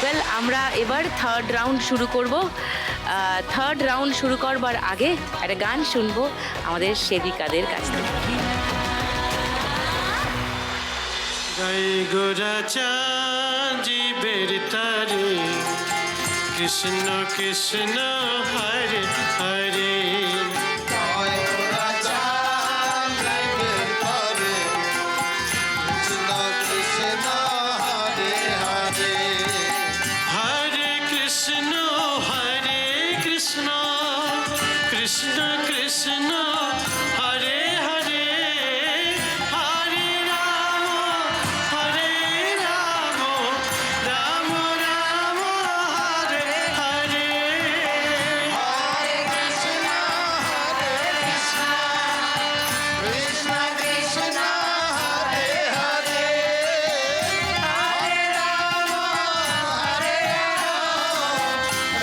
Well আমরা এবার third round শুরু করব। থার্ড রাউন্ড শুরু করবার আগে একটা গান শুনবো আমাদের সেবিকাদের কাছ থেকে। গোরা চাঁদি বেরতারে কৃষ্ণ কৃষ্ণ হরে হরে কৃষ্ণ কৃষ্ণ হরে হরে হরে রাম রাম রাম হরে হরে হরে কৃষ্ণ কৃষ্ণ কৃষ্ণ হরে হরে হরে রাম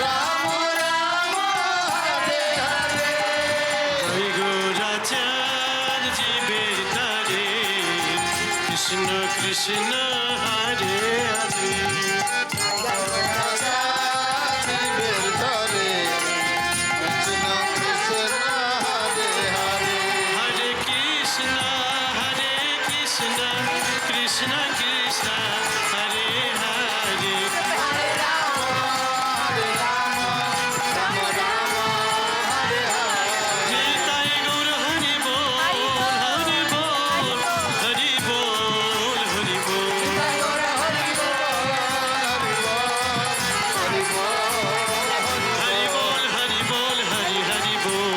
রাম রাম হরে হরে কৃষ্ণ কৃষ্ণ হরে হরে হরে কৃষ্ণ কৃষ্ণ কৃষ্ণ হরে হরে নিতাই গৌর হরি বল হরি বল হরি বল হরি বল হরি বল হরি বল হরি হরি বল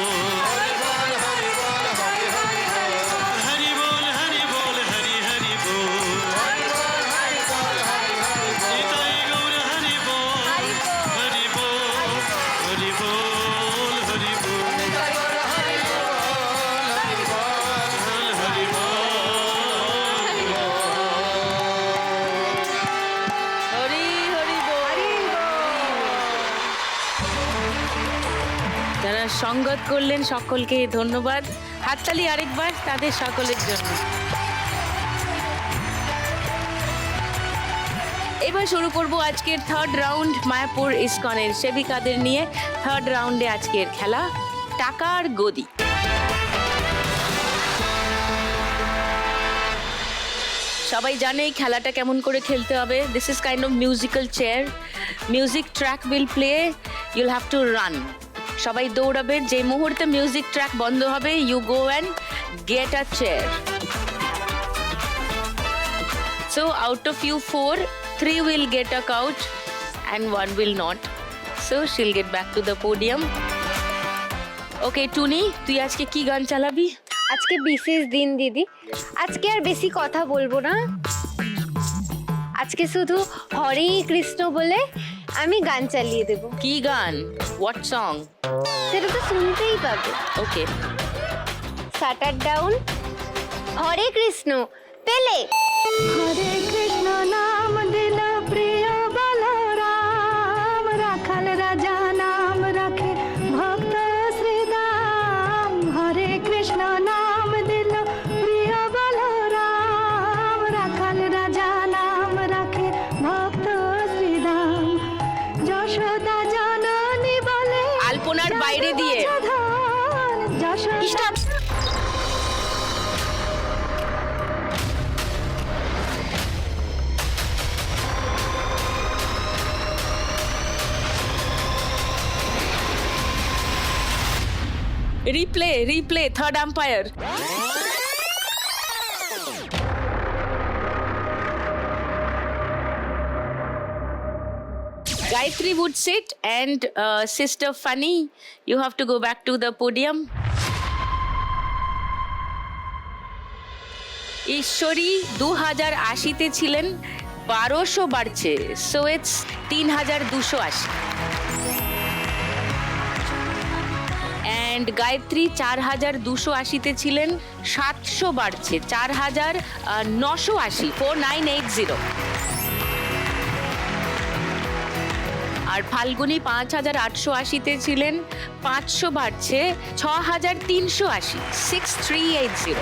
হরি বল হরি বল হরি হরি বল নিতাই গৌর হরি বল হরি বল হরি বল হরি বল হরি হরি হরি বল। যারা সঙ্গত করলেন সকলকে ধন্যবাদ। হাততালি আরেকবার তাদের সকলের জন্য। এবার শুরু করব আজকের থার্ড রাউন্ড মায়াপুর ইসকনের সেবিকাদের নিয়ে। থার্ড রাউন্ডে আজকের খেলা টাকার গদি। সবাই জানে এই খেলাটা কেমন করে খেলতে হবে। This is kind of musical chair. Music track will play, you'll have to run. সবাই দৌড়াবে, যে মুহূর্তে মিউজিক ট্র্যাক বন্ধ হবে you go and get a chair. So out of you four, 3 will get a couch and 1 will not. So she'll get back to the podium. Okay, টুনি, তুই আজকে কি গান চালাবি? আজকে বিশেষ দিন দিদি, আজকে আর বেশি কথা বলবো না। আজকে শুধু হরে কৃষ্ণ বলে আমি গান চালিয়ে দেব। কি গান? What song? সেটা তো শুনতেই পাবে। Okay. শাটার ডাউন, হরে কৃষ্ণ পেলে। হরে কৃষ্ণ নাম দিল প্রিয় বলরাম, রাখাল রাজা নাম রাখে ভক্ত শ্রীদাম। হরে কৃষ্ণ নাম দিল প্রিয় বলরাম, রাখাল রাজা নাম রাখে ভক্ত শ্রীদাম। যশোদা জননী বলে আলপনার বাইরে দিয়ে। Yashoda Replay, third umpire. Gayatri would sit and Sister Funny, you have to go back to the podium. ঈশ্বরী 2080-তে ছিলেন, 1200 বাড়ছে, সো ইটস 3280। অ্যান্ড গায়ত্রী 4280-তে ছিলেন, 700 বাড়ছে, 4980, 4980। আর ফাল্গুনি 5880-তে ছিলেন, 500 বাড়ছে, 6380, 6380।